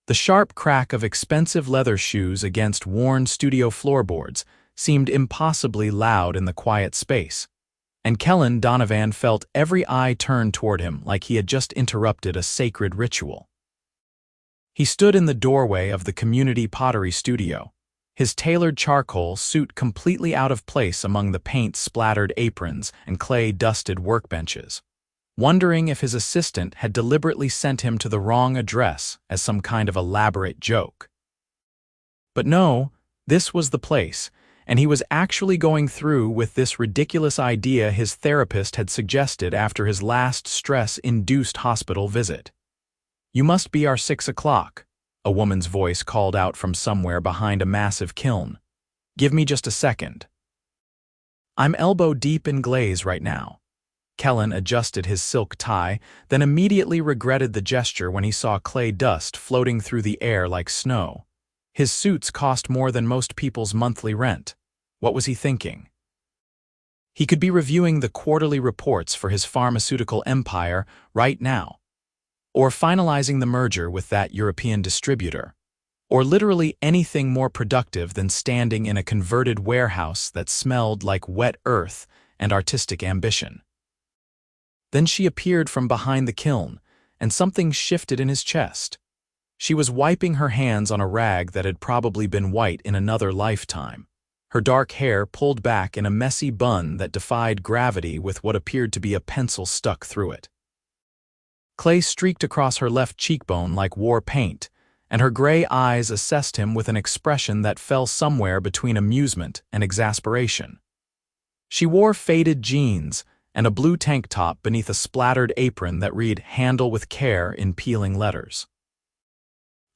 The sharp crack of expensive leather shoes against worn studio floorboards seemed impossibly loud in the quiet space, and Kellan Donovan felt every eye turned toward him like he had just interrupted a sacred ritual. He stood in the doorway of the community pottery studio, his tailored charcoal suit completely out of place among the paint-splattered aprons and clay-dusted workbenches, wondering if his assistant had deliberately sent him to the wrong address as some kind of elaborate joke. But no, this was the place, and he was actually going through with this ridiculous idea his therapist had suggested after his last stress-induced hospital visit. "You must be our 6 o'clock," a woman's voice called out from somewhere behind a massive kiln. "Give me just a second." "I'm elbow-deep in glaze right now." Kellan adjusted his silk tie, then immediately regretted the gesture when he saw clay dust floating through the air like snow. His suits cost more than most people's monthly rent. What was he thinking? He could be reviewing the quarterly reports for his pharmaceutical empire right now, or finalizing the merger with that European distributor, or literally anything more productive than standing in a converted warehouse that smelled like wet earth and artistic ambition. Then she appeared from behind the kiln, and something shifted in his chest. She was wiping her hands on a rag that had probably been white in another lifetime, her dark hair pulled back in a messy bun that defied gravity with what appeared to be a pencil stuck through it. Clay streaked across her left cheekbone like war paint, and her gray eyes assessed him with an expression that fell somewhere between amusement and exasperation. She wore faded jeans and a blue tank top beneath a splattered apron that read "Handle with care" in peeling letters.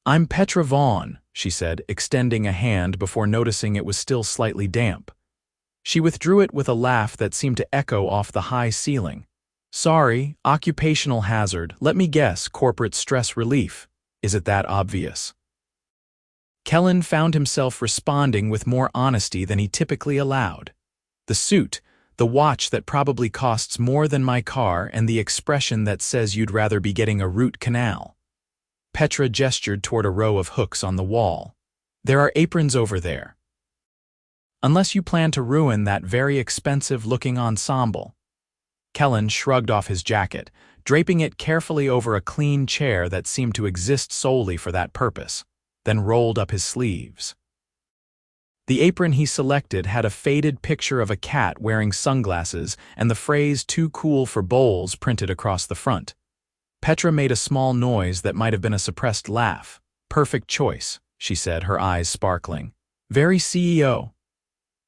"I'm Petra Vaughn," she said, extending a hand before noticing it was still slightly damp. She withdrew it with a laugh that seemed to echo off the high ceiling. "Sorry, occupational hazard. Let me guess, corporate stress relief. Is it that obvious?" Kellan found himself responding with more honesty than he typically allowed. "The suit, the watch that probably costs more than my car, and the expression that says you'd rather be getting a root canal." Petra gestured toward a row of hooks on the wall. "There are aprons over there. Unless you plan to ruin that very expensive-looking ensemble." Kellan shrugged off his jacket, draping it carefully over a clean chair that seemed to exist solely for that purpose, then rolled up his sleeves. The apron he selected had a faded picture of a cat wearing sunglasses and the phrase "too cool for bowls" printed across the front. Petra made a small noise that might have been a suppressed laugh. "Perfect choice," she said, her eyes sparkling. "Very CEO.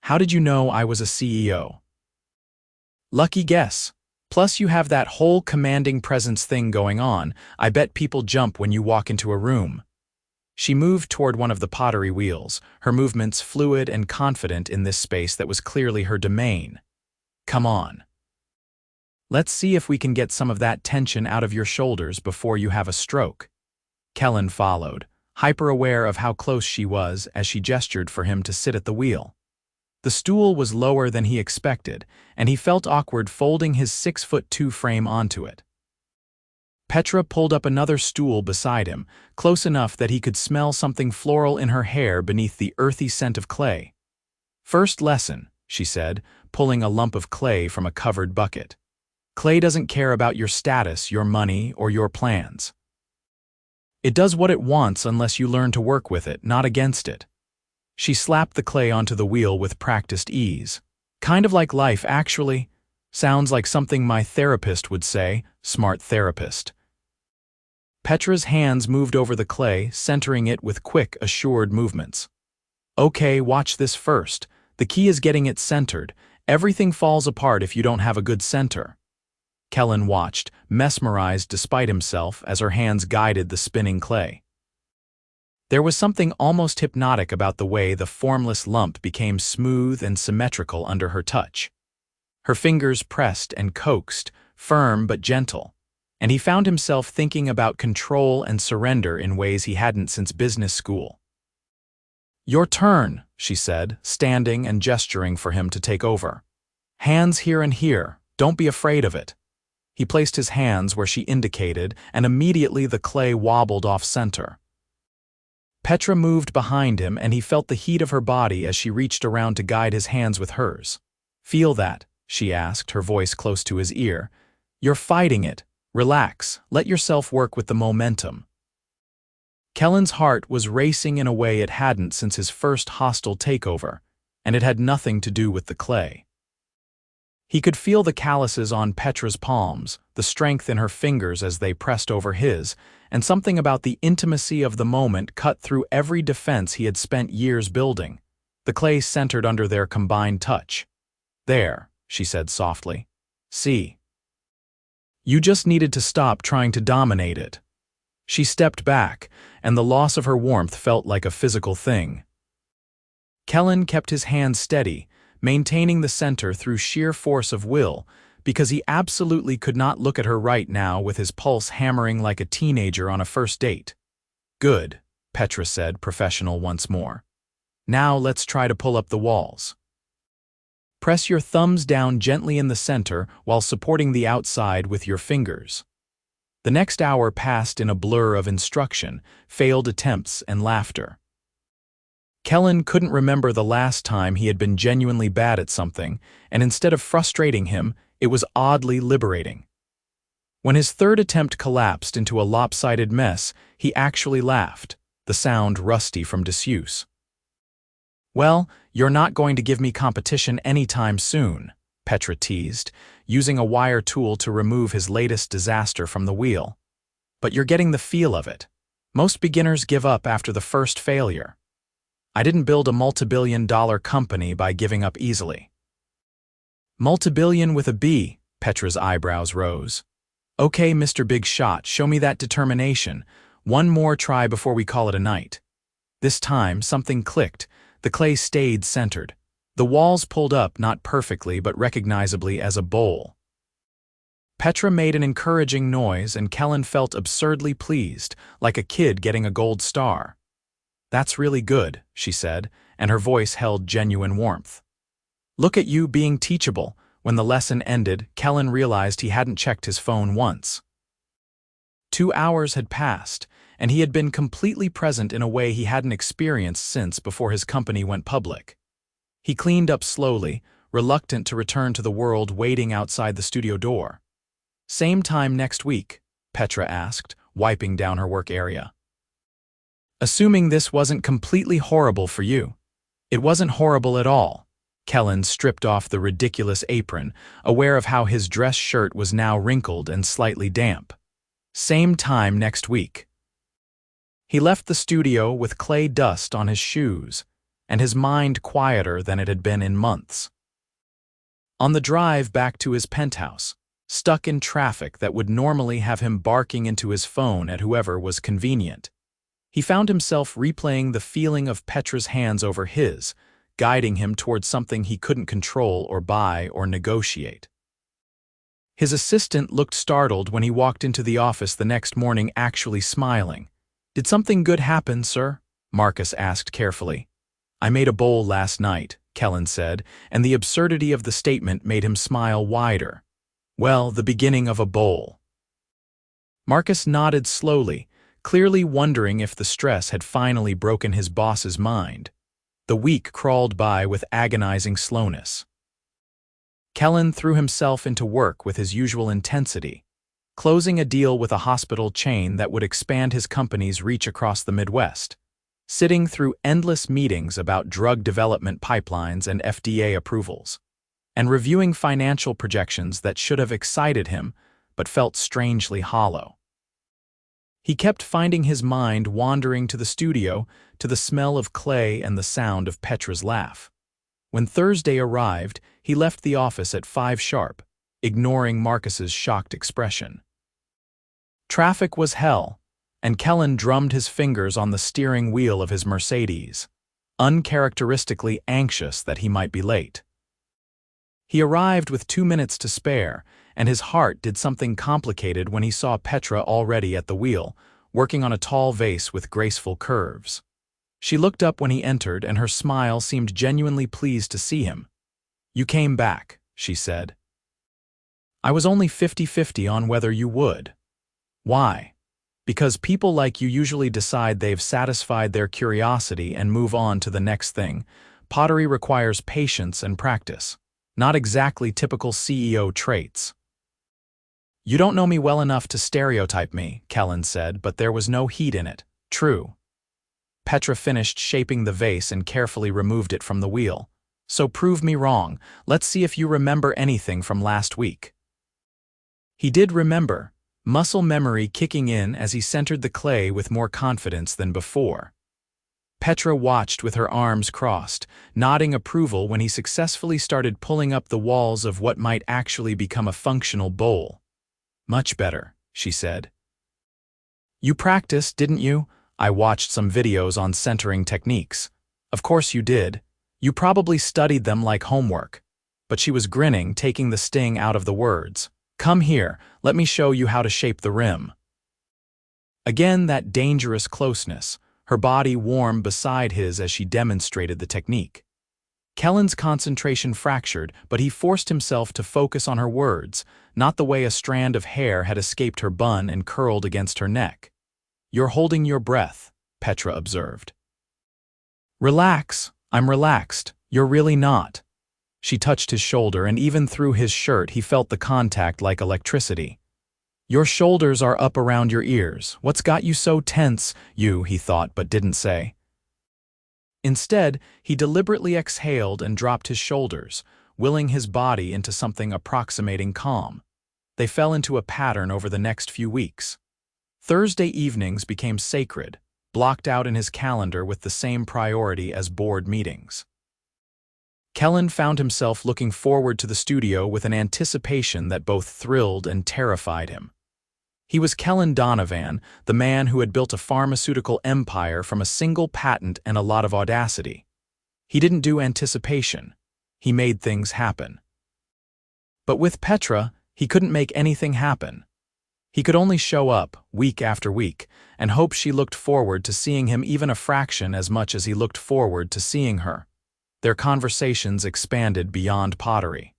How did you know I was a CEO?" "Lucky guess. Plus you have that whole commanding presence thing going on. I bet people jump when you walk into a room." She moved toward one of the pottery wheels, her movements fluid and confident in this space that was clearly her domain. "Come on. Let's see if we can get some of that tension out of your shoulders before you have a stroke." Kellan followed, hyper-aware of how close she was as she gestured for him to sit at the wheel. The stool was lower than he expected, and he felt awkward folding his 6'2" frame onto it. Petra pulled up another stool beside him, close enough that he could smell something floral in her hair beneath the earthy scent of clay. "First lesson," she said, pulling a lump of clay from a covered bucket. "Clay doesn't care about your status, your money, or your plans. It does what it wants unless you learn to work with it, not against it." She slapped the clay onto the wheel with practiced ease. "Kind of like life, actually. Sounds like something my therapist would say, smart therapist." Petra's hands moved over the clay, centering it with quick, assured movements. "Okay, watch this first. The key is getting it centered. Everything falls apart if you don't have a good center." Kellan watched, mesmerized despite himself, as her hands guided the spinning clay. There was something almost hypnotic about the way the formless lump became smooth and symmetrical under her touch. Her fingers pressed and coaxed, firm but gentle, and he found himself thinking about control and surrender in ways he hadn't since business school. "Your turn," she said, standing and gesturing for him to take over. "Hands here and here. Don't be afraid of it." He placed his hands where she indicated, and immediately the clay wobbled off center. Petra moved behind him and he felt the heat of her body as she reached around to guide his hands with hers. "Feel that?" she asked, her voice close to his ear. "You're fighting it. Relax, let yourself work with the momentum." Kellan's heart was racing in a way it hadn't since his first hostile takeover, and it had nothing to do with the clay. He could feel the calluses on Petra's palms, the strength in her fingers as they pressed over his, and something about the intimacy of the moment cut through every defense he had spent years building. The clay centered under their combined touch. "There," she said softly. "See. You just needed to stop trying to dominate it." She stepped back, and the loss of her warmth felt like a physical thing. Kellan kept his hands steady, maintaining the center through sheer force of will, because he absolutely could not look at her right now with his pulse hammering like a teenager on a first date. "Good," Petra said, professional once more. "Now let's try to pull up the walls. Press your thumbs down gently in the center while supporting the outside with your fingers." The next hour passed in a blur of instruction, failed attempts, and laughter. Kellan couldn't remember the last time he had been genuinely bad at something, and instead of frustrating him, it was oddly liberating. When his third attempt collapsed into a lopsided mess, he actually laughed, the sound rusty from disuse. "Well, you're not going to give me competition anytime soon," Petra teased, using a wire tool to remove his latest disaster from the wheel. "But you're getting the feel of it. Most beginners give up after the first failure. I didn't build a multi-billion-dollar company by giving up easily." "Multi-billion with a B," Petra's eyebrows rose. "Okay, Mr. Big Shot, show me that determination. One more try before we call it a night." This time, something clicked. The clay stayed centered. The walls pulled up not perfectly but recognizably as a bowl. Petra made an encouraging noise and Kellan felt absurdly pleased, like a kid getting a gold star. "That's really good," she said, and her voice held genuine warmth. "Look at you being teachable." When the lesson ended, Kellan realized he hadn't checked his phone once. 2 hours had passed, and he had been completely present in a way he hadn't experienced since before his company went public. He cleaned up slowly, reluctant to return to the world waiting outside the studio door. "Same time next week?" Petra asked, wiping down her work area. "Assuming this wasn't completely horrible for you." "It wasn't horrible at all." Kellan stripped off the ridiculous apron, aware of how his dress shirt was now wrinkled and slightly damp. "Same time next week." He left the studio with clay dust on his shoes, and his mind quieter than it had been in months. On the drive back to his penthouse, stuck in traffic that would normally have him barking into his phone at whoever was convenient, he found himself replaying the feeling of Petra's hands over his, guiding him towards something he couldn't control or buy or negotiate. His assistant looked startled when he walked into the office the next morning, actually smiling. "Did something good happen, sir?" Marcus asked carefully. "I made a bowl last night," Kellan said, and the absurdity of the statement made him smile wider. "Well, the beginning of a bowl." Marcus nodded slowly, clearly wondering if the stress had finally broken his boss's mind. The week crawled by with agonizing slowness. Kellan threw himself into work with his usual intensity, closing a deal with a hospital chain that would expand his company's reach across the Midwest, sitting through endless meetings about drug development pipelines and FDA approvals, and reviewing financial projections that should have excited him but felt strangely hollow. He kept finding his mind wandering to the studio, to the smell of clay and the sound of Petra's laugh. When Thursday arrived, he left the office at 5 sharp, ignoring Marcus's shocked expression. Traffic was hell, and Kellan drummed his fingers on the steering wheel of his Mercedes, uncharacteristically anxious that he might be late. He arrived with 2 minutes to spare, and his heart did something complicated when he saw Petra already at the wheel, working on a tall vase with graceful curves. She looked up when he entered, and her smile seemed genuinely pleased to see him. "You came back," she said. "I was only 50-50 on whether you would." "Why?" Because people like you usually decide they've satisfied their curiosity and move on to the next thing. Pottery requires patience and practice. Not exactly typical CEO traits. You don't know me well enough to stereotype me, Kellan said, but there was no heat in it. True. Petra finished shaping the vase and carefully removed it from the wheel. So prove me wrong. Let's see if you remember anything from last week. He did remember, muscle memory kicking in as he centered the clay with more confidence than before. Petra watched with her arms crossed, nodding approval when he successfully started pulling up the walls of what might actually become a functional bowl. Much better, she said. You practiced, didn't you? I watched some videos on centering techniques. Of course you did. You probably studied them like homework. But she was grinning, taking the sting out of the words. Come here, let me show you how to shape the rim. Again, that dangerous closeness, her body warm beside his as she demonstrated the technique. Kellan's concentration fractured, but he forced himself to focus on her words, not the way a strand of hair had escaped her bun and curled against her neck. You're holding your breath, Petra observed. Relax, I'm relaxed. You're really not. She touched his shoulder, and even through his shirt he felt the contact like electricity. Your shoulders are up around your ears. What's got you so tense? He thought but didn't say. Instead, he deliberately exhaled and dropped his shoulders, willing his body into something approximating calm. They fell into a pattern over the next few weeks. Thursday evenings became sacred, blocked out in his calendar with the same priority as board meetings. Kellan found himself looking forward to the studio with an anticipation that both thrilled and terrified him. He was Kellan Donovan, the man who had built a pharmaceutical empire from a single patent and a lot of audacity. He didn't do anticipation. He made things happen. But with Petra, he couldn't make anything happen. He could only show up, week after week, and hope she looked forward to seeing him even a fraction as much as he looked forward to seeing her. Their conversations expanded beyond pottery.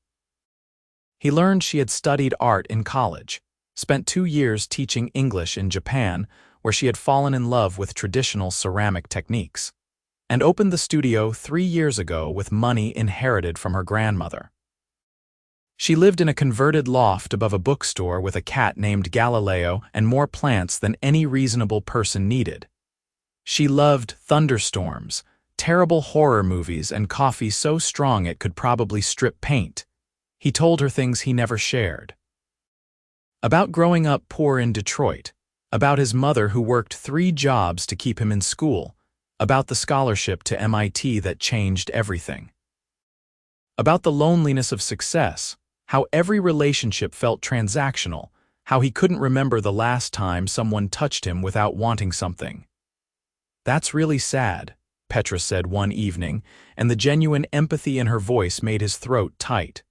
He learned she had studied art in college, spent 2 years teaching English in Japan, where she had fallen in love with traditional ceramic techniques, and opened the studio 3 years ago with money inherited from her grandmother. She lived in a converted loft above a bookstore with a cat named Galileo and more plants than any reasonable person needed. She loved thunderstorms, terrible horror movies, and coffee so strong it could probably strip paint. He told her things he never shared. About growing up poor in Detroit, about his mother who worked 3 jobs to keep him in school, about the scholarship to MIT that changed everything. About the loneliness of success, how every relationship felt transactional, how he couldn't remember the last time someone touched him without wanting something. That's really sad, Petra said one evening, and the genuine empathy in her voice made his throat tight.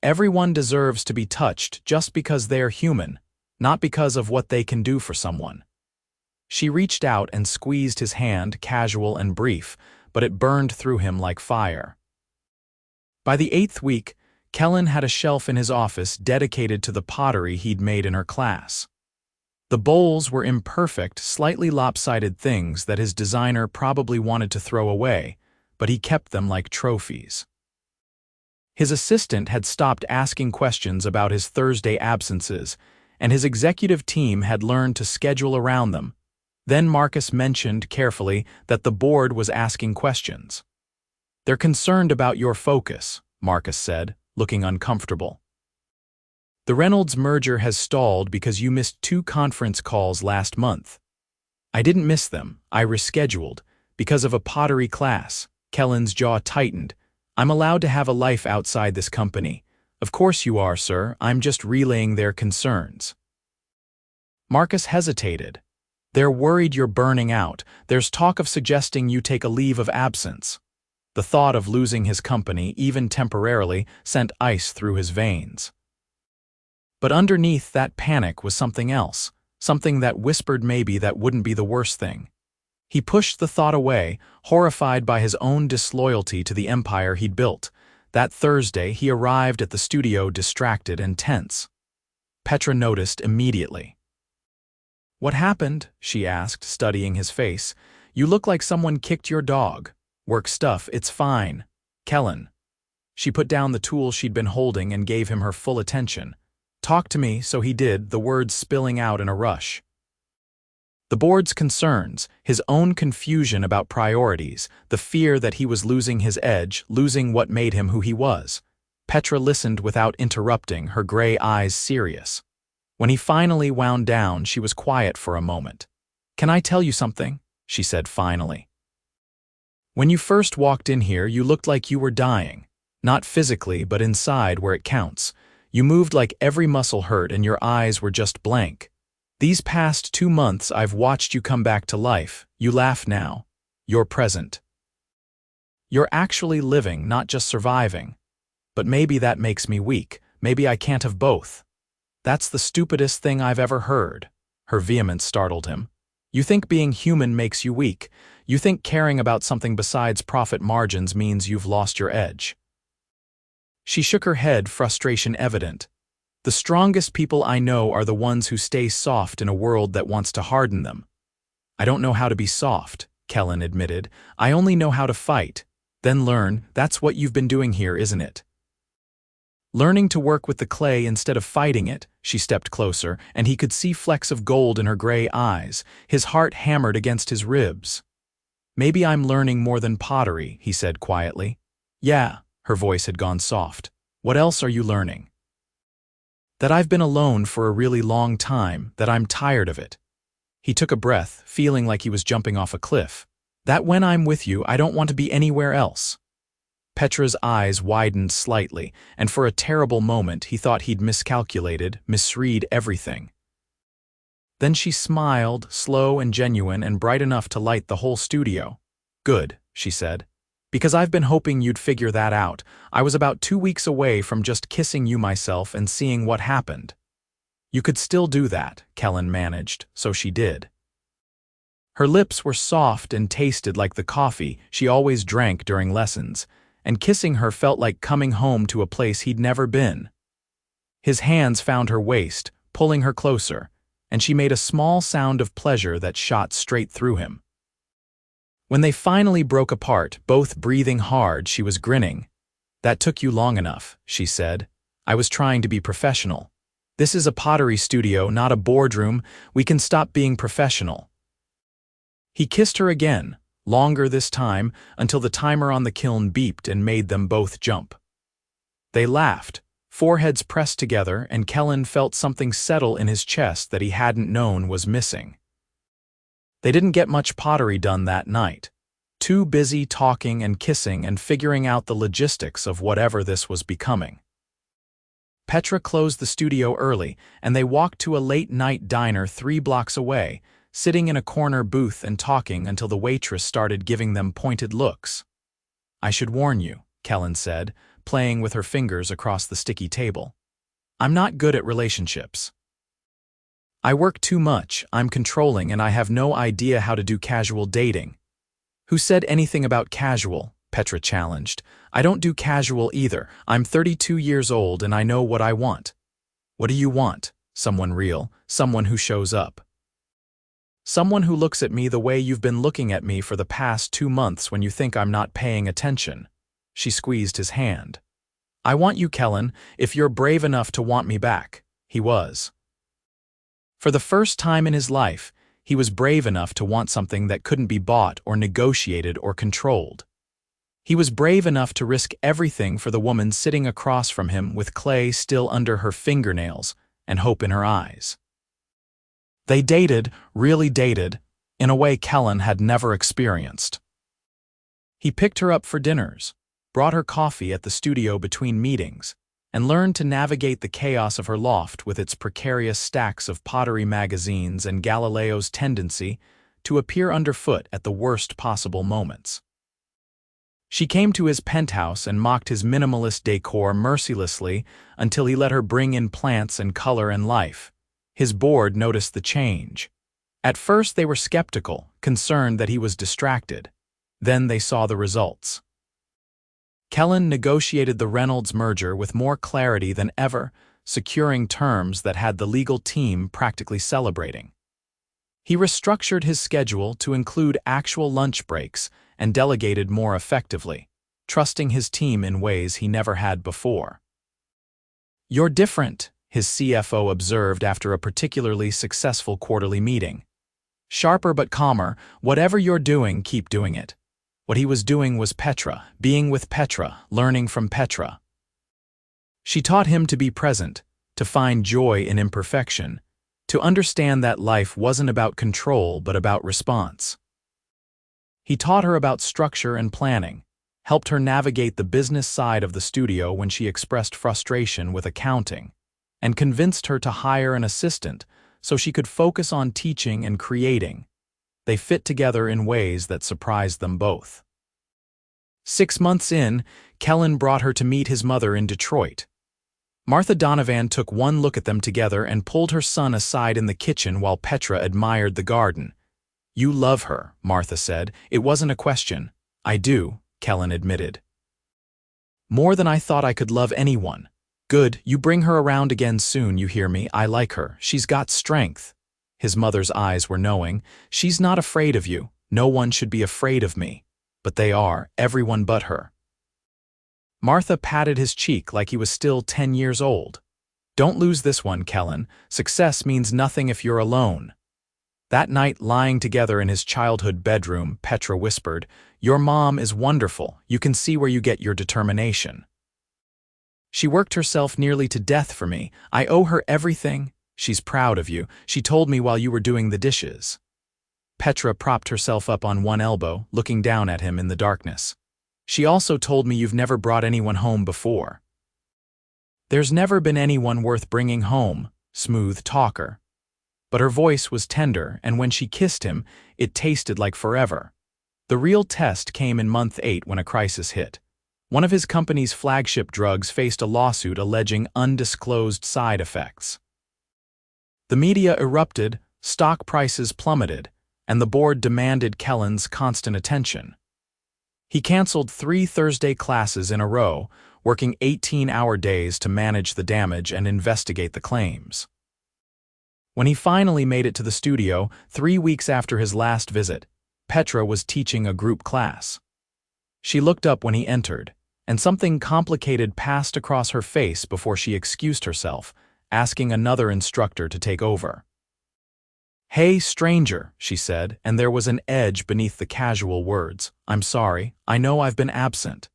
Everyone deserves to be touched just because they are human, not because of what they can do for someone. She reached out and squeezed his hand, casual and brief, but it burned through him like fire. By the 8th week, Kellan had a shelf in his office dedicated to the pottery he'd made in her class. The bowls were imperfect, slightly lopsided things that his designer probably wanted to throw away, but he kept them like trophies. His assistant had stopped asking questions about his Thursday absences, and his executive team had learned to schedule around them. Then Marcus mentioned carefully that the board was asking questions. They're concerned about your focus, Marcus said, looking uncomfortable. The Reynolds merger has stalled because you missed 2 conference calls last month. I didn't miss them, I rescheduled, because of a pottery class. Kellan's jaw tightened. I'm allowed to have a life outside this company. Of course you are, sir, I'm just relaying their concerns. Marcus hesitated. They're worried you're burning out. There's talk of suggesting you take a leave of absence. The thought of losing his company, even temporarily, sent ice through his veins. But underneath that panic was something else, something that whispered maybe that wouldn't be the worst thing. He pushed the thought away, horrified by his own disloyalty to the empire he'd built. That Thursday, he arrived at the studio distracted and tense. Petra noticed immediately. "What happened?" she asked, studying his face. "You look like someone kicked your dog." "Work stuff, it's fine." "Kellan." She put down the tool she'd been holding and gave him her full attention. "Talk to me," so he did, the words spilling out in a rush. The board's concerns, his own confusion about priorities, the fear that he was losing his edge, losing what made him who he was. Petra listened without interrupting, her gray eyes serious. When he finally wound down, she was quiet for a moment. "Can I tell you something?" she said finally. "When you first walked in here, you looked like you were dying. Not physically, but inside where it counts. You moved like every muscle hurt and your eyes were just blank. These past 2 months I've watched you come back to life. You laugh now. You're present. You're actually living, not just surviving. But maybe that makes me weak. Maybe I can't have both." "That's the stupidest thing I've ever heard." Her vehemence startled him. "You think being human makes you weak. You think caring about something besides profit margins means you've lost your edge." She shook her head, frustration evident. "The strongest people I know are the ones who stay soft in a world that wants to harden them." "I don't know how to be soft," Kellan admitted. "I only know how to fight. Then learn. That's what you've been doing here, isn't it?" Learning to work with the clay instead of fighting it. She stepped closer, and he could see flecks of gold in her gray eyes. His heart hammered against his ribs. "Maybe I'm learning more than pottery," he said quietly. "Yeah." Her voice had gone soft. "What else are you learning?" "That I've been alone for a really long time, that I'm tired of it." He took a breath, feeling like he was jumping off a cliff. "That when I'm with you, I don't want to be anywhere else." Petra's eyes widened slightly, and for a terrible moment he thought he'd miscalculated, misread everything. Then she smiled, slow and genuine and bright enough to light the whole studio. "Good," she said. "Because I've been hoping you'd figure that out. I was about 2 weeks away from just kissing you myself and seeing what happened." "You could still do that," Kellan managed, so she did. Her lips were soft and tasted like the coffee she always drank during lessons, and kissing her felt like coming home to a place he'd never been. His hands found her waist, pulling her closer, and she made a small sound of pleasure that shot straight through him. When they finally broke apart, both breathing hard, she was grinning. "That took you long enough," she said. "I was trying to be professional. This is a pottery studio, not a boardroom. We can stop being professional." He kissed her again, longer this time, until the timer on the kiln beeped and made them both jump. They laughed, foreheads pressed together, and Kellan felt something settle in his chest that he hadn't known was missing. They didn't get much pottery done that night. Too busy talking and kissing and figuring out the logistics of whatever this was becoming. Petra closed the studio early, and they walked to a late-night diner 3 blocks away, sitting in a corner booth and talking until the waitress started giving them pointed looks. "I should warn you," Kellan said, playing with her fingers across the sticky table. "I'm not good at relationships. I work too much, I'm controlling, and I have no idea how to do casual dating." "Who said anything about casual?" Petra challenged. "I don't do casual either. I'm 32 years old and I know what I want." "What do you want?" "Someone real, someone who shows up. Someone who looks at me the way you've been looking at me for the past 2 months when you think I'm not paying attention." She squeezed his hand. "I want you, Kellan, if you're brave enough to want me back." He was. For the first time in his life, he was brave enough to want something that couldn't be bought or negotiated or controlled. He was brave enough to risk everything for the woman sitting across from him with clay still under her fingernails and hope in her eyes. They dated, really dated, in a way Kellan had never experienced. He picked her up for dinners, brought her coffee at the studio between meetings, and learned to navigate the chaos of her loft with its precarious stacks of pottery magazines and Galileo's tendency to appear underfoot at the worst possible moments. She came to his penthouse and mocked his minimalist decor mercilessly until he let her bring in plants and color and life. His board noticed the change. At first they were skeptical, concerned that he was distracted. Then they saw the results. Kellan negotiated the Reynolds merger with more clarity than ever, securing terms that had the legal team practically celebrating. He restructured his schedule to include actual lunch breaks and delegated more effectively, trusting his team in ways he never had before. "You're different," his CFO observed after a particularly successful quarterly meeting. "Sharper but calmer, whatever you're doing, keep doing it." What he was doing was Petra, being with Petra, learning from Petra. She taught him to be present, to find joy in imperfection, to understand that life wasn't about control but about response. He taught her about structure and planning, helped her navigate the business side of the studio when she expressed frustration with accounting, and convinced her to hire an assistant so she could focus on teaching and creating. They fit together in ways that surprised them both. 6 months in, Kellan brought her to meet his mother in Detroit. Martha Donovan took one look at them together and pulled her son aside in the kitchen while Petra admired the garden. "You love her," Martha said. "It wasn't a question." "I do," Kellan admitted. "More than I thought I could love anyone." "Good, you bring her around again soon, you hear me? I like her. She's got strength." His mother's eyes were knowing. "She's not afraid of you. No one should be afraid of me." "But they are, everyone but her." Martha patted his cheek like he was still 10 years old. "Don't lose this one, Kellan. Success means nothing if you're alone." That night, lying together in his childhood bedroom, Petra whispered, "Your mom is wonderful. You can see where you get your determination. She worked herself nearly to death for me. I owe her everything. She's proud of you. She told me while you were doing the dishes." Petra propped herself up on one elbow, looking down at him in the darkness. "She also told me you've never brought anyone home before." "There's never been anyone worth bringing home," smooth talker. But her voice was tender, and when she kissed him, it tasted like forever. The real test came in month 8 when a crisis hit. One of his company's flagship drugs faced a lawsuit alleging undisclosed side effects. The media erupted, stock prices plummeted, and the board demanded Kellan's constant attention. He canceled 3 Thursday classes in a row, working 18-hour days to manage the damage and investigate the claims. When he finally made it to the studio, 3 weeks after his last visit, Petra was teaching a group class. She looked up when he entered, and something complicated passed across her face before she excused herself, asking another instructor to take over. "Hey, stranger," she said, and there was an edge beneath the casual words. "I'm sorry, I know I've been absent."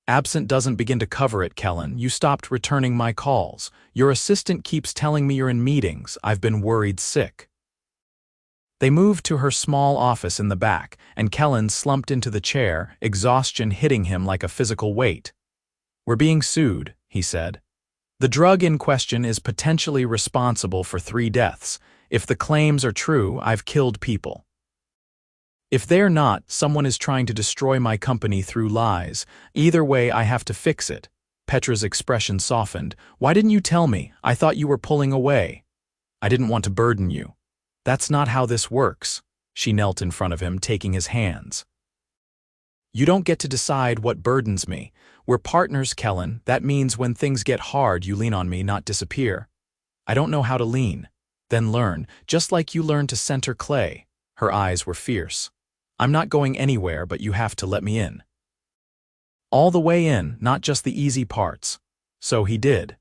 "Absent doesn't begin to cover it, Kellan. You stopped returning my calls. Your assistant keeps telling me you're in meetings. I've been worried sick." They moved to her small office in the back, and Kellan slumped into the chair, exhaustion hitting him like a physical weight. "We're being sued," he said. "The drug in question is potentially responsible for 3 deaths. If the claims are true, I've killed people. If they're not, someone is trying to destroy my company through lies. Either way, I have to fix it." Petra's expression softened. "Why didn't you tell me? I thought you were pulling away." "I didn't want to burden you." "That's not how this works." She knelt in front of him, taking his hands. "You don't get to decide what burdens me. We're partners, Kellan. That means when things get hard, you lean on me, not disappear." "I don't know how to lean." "Then learn, just like you learned to center clay." Her eyes were fierce. "I'm not going anywhere, but you have to let me in." All the way in, not just the easy parts. So he did.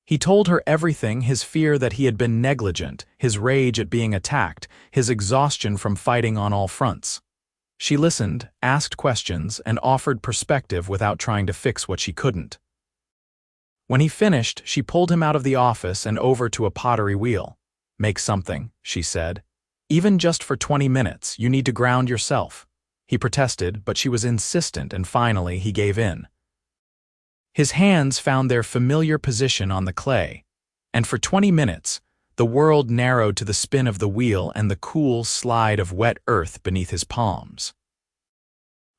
He told her everything, his fear that he had been negligent, his rage at being attacked, his exhaustion from fighting on all fronts. She listened, asked questions, and offered perspective without trying to fix what she couldn't. When he finished, she pulled him out of the office and over to a pottery wheel. "Make something," she said. "Even just for 20 minutes, you need to ground yourself." He protested, but she was insistent, and finally he gave in. His hands found their familiar position on the clay, and for 20 minutes, the world narrowed to the spin of the wheel and the cool slide of wet earth beneath his palms.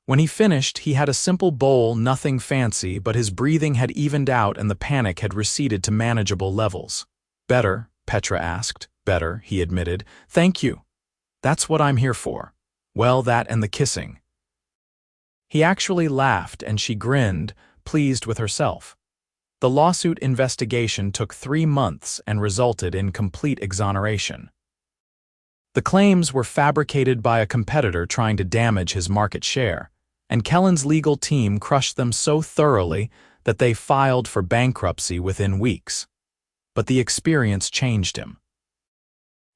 When he finished, he had a simple bowl, nothing fancy, but his breathing had evened out and the panic had receded to manageable levels. "Better?" Petra asked. "Better," he admitted. "Thank you. That's what I'm here for." "Well, that and the kissing." He actually laughed, and she grinned, pleased with herself. The lawsuit investigation took 3 months and resulted in complete exoneration. The claims were fabricated by a competitor trying to damage his market share, and Kellan's legal team crushed them so thoroughly that they filed for bankruptcy within weeks. But the experience changed him.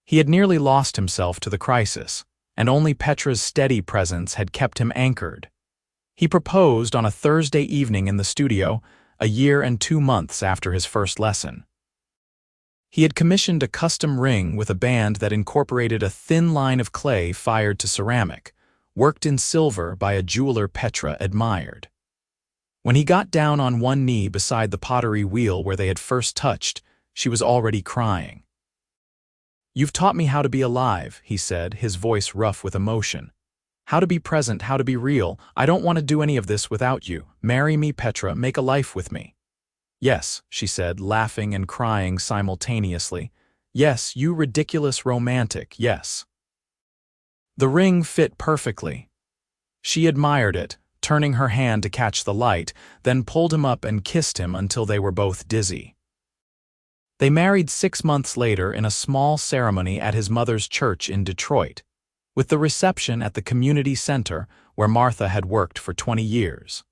He had nearly lost himself to the crisis, and only Petra's steady presence had kept him anchored. He proposed on a Thursday evening in the studio, a year and 2 months after his first lesson. He had commissioned a custom ring with a band that incorporated a thin line of clay fired to ceramic, worked in silver by a jeweler Petra admired. When he got down on one knee beside the pottery wheel where they had first touched, she was already crying. "You've taught me how to be alive," he said, his voice rough with emotion. "How to be present, how to be real. I don't want to do any of this without you. Marry me, Petra, make a life with me." "Yes," she said, laughing and crying simultaneously. "Yes, you ridiculous romantic, yes." The ring fit perfectly. She admired it, turning her hand to catch the light, then pulled him up and kissed him until they were both dizzy. They married 6 months later in a small ceremony at his mother's church in Detroit, with the reception at the community center where Martha had worked for 20 years.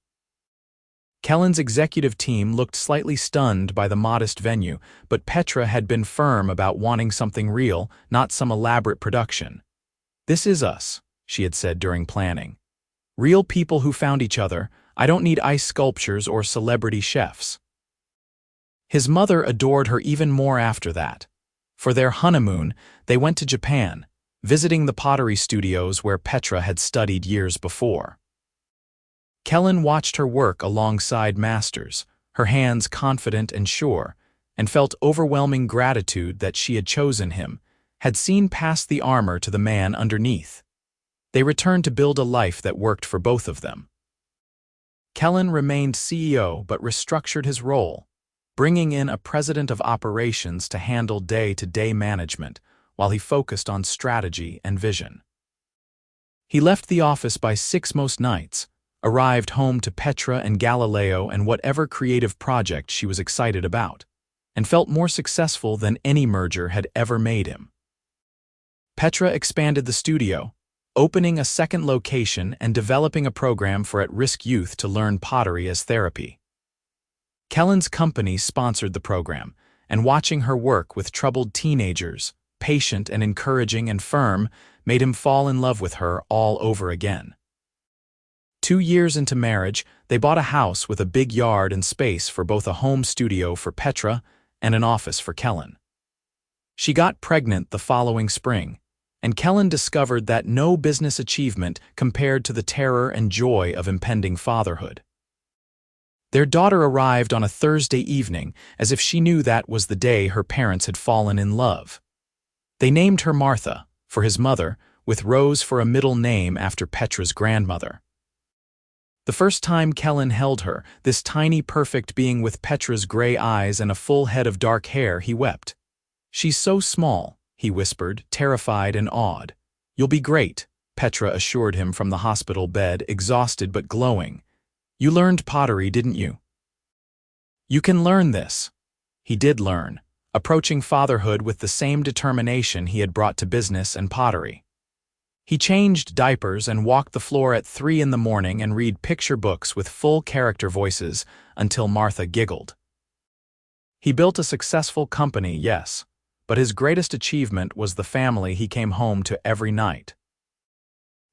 Kellan's executive team looked slightly stunned by the modest venue, but Petra had been firm about wanting something real, not some elaborate production. "This is us," she had said during planning. "Real people who found each other. I don't need ice sculptures or celebrity chefs." His mother adored her even more after that. For their honeymoon, they went to Japan, visiting the pottery studios where Petra had studied years before. Kellan watched her work alongside masters, her hands confident and sure, and felt overwhelming gratitude that she had chosen him, had seen past the armor to the man underneath. They returned to build a life that worked for both of them. Kellan remained CEO but restructured his role, bringing in a president of operations to handle day-to-day management while he focused on strategy and vision. He left the office by 6 most nights, arrived home to Petra and Galileo and whatever creative project she was excited about, and felt more successful than any merger had ever made him. Petra expanded the studio, opening a second location and developing a program for at-risk youth to learn pottery as therapy. Kellan's company sponsored the program, and watching her work with troubled teenagers, patient and encouraging and firm, made him fall in love with her all over again. 2 years into marriage, they bought a house with a big yard and space for both a home studio for Petra and an office for Kellan. She got pregnant the following spring, and Kellan discovered that no business achievement compared to the terror and joy of impending fatherhood. Their daughter arrived on a Thursday evening as if she knew that was the day her parents had fallen in love. They named her Martha, for his mother, with Rose for a middle name after Petra's grandmother. The first time Kellan held her, this tiny perfect being with Petra's gray eyes and a full head of dark hair, he wept. "She's so small," he whispered, terrified and awed. "You'll be great," Petra assured him from the hospital bed, exhausted but glowing. "You learned pottery, didn't you?" "You can learn this." He did learn, approaching fatherhood with the same determination he had brought to business and pottery. He changed diapers and walked the floor at 3 in the morning and read picture books with full character voices until Martha giggled. He built a successful company, yes, but his greatest achievement was the family he came home to every night.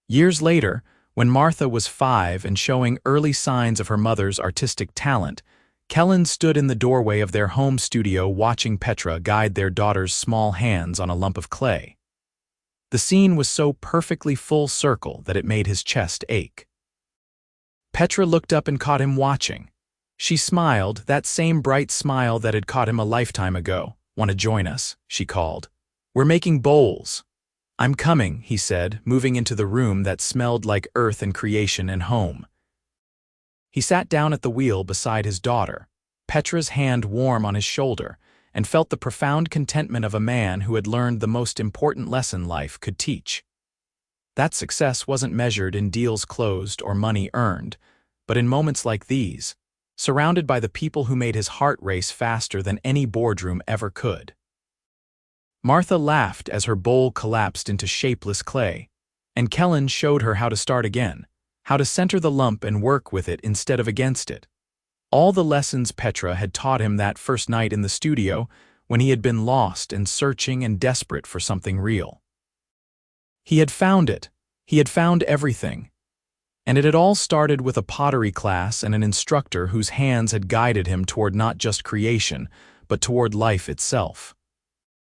Years later, when Martha was 5 and showing early signs of her mother's artistic talent, Kellan stood in the doorway of their home studio watching Petra guide their daughter's small hands on a lump of clay. The scene was so perfectly full circle that it made his chest ache. Petra looked up and caught him watching. She smiled, that same bright smile that had caught him a lifetime ago. "Want to join us?" she called. "We're making bowls." "I'm coming," he said, moving into the room that smelled like earth and creation and home. He sat down at the wheel beside his daughter, Petra's hand warm on his shoulder, and felt the profound contentment of a man who had learned the most important lesson life could teach. That success wasn't measured in deals closed or money earned, but in moments like these, surrounded by the people who made his heart race faster than any boardroom ever could. Martha laughed as her bowl collapsed into shapeless clay, and Kellan showed her how to start again, how to center the lump and work with it instead of against it. All the lessons Petra had taught him that first night in the studio when he had been lost and searching and desperate for something real. He had found it. He had found everything. And it had all started with a pottery class and an instructor whose hands had guided him toward not just creation, but toward life itself.